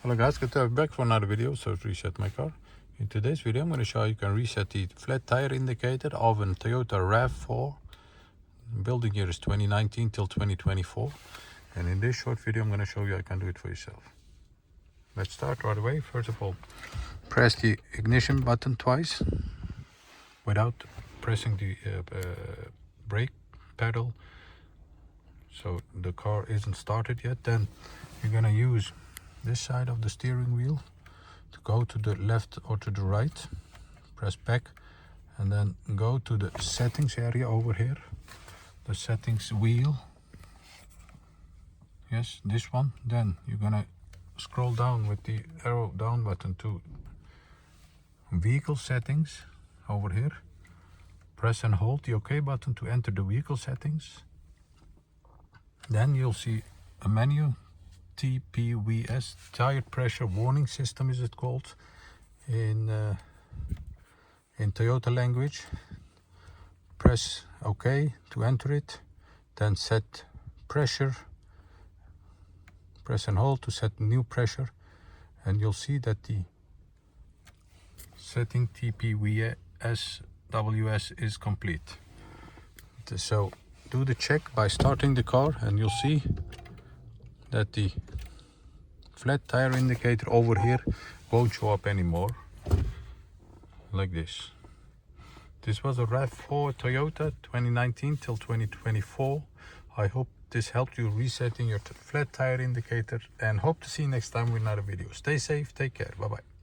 Hello guys, good to have you back for another video. So to reset my car. In today's video I'm going to show you can reset the flat tire indicator of a Toyota RAV4. Building year is 2019 till 2024. And in this short video I'm going to show you how you can do it for yourself. Let's start right away. First of all, press the ignition button twice without pressing the brake pedal. So the car isn't started yet. Then you're going to use this side of the steering wheel to go to the left or to the right. Press back and then go to the settings area over here, the settings wheel. Yes, this one. Then you're gonna scroll down with the arrow down button to vehicle settings over here. Press and hold the OK button to enter the vehicle settings. Then you'll see a menu, TPWS, tire pressure warning system is it called in Toyota language. Press OK to enter it, then set pressure, press and hold to set new pressure, and you'll see that the setting TPWS is complete. So do the check by starting the car and you'll see that the flat tire indicator over here won't show up anymore, like this. This was a RAV4 Toyota 2019 till 2024. I hope this helped you resetting your flat tire indicator, and hope to see you next time with another video. Stay safe, take care, bye bye.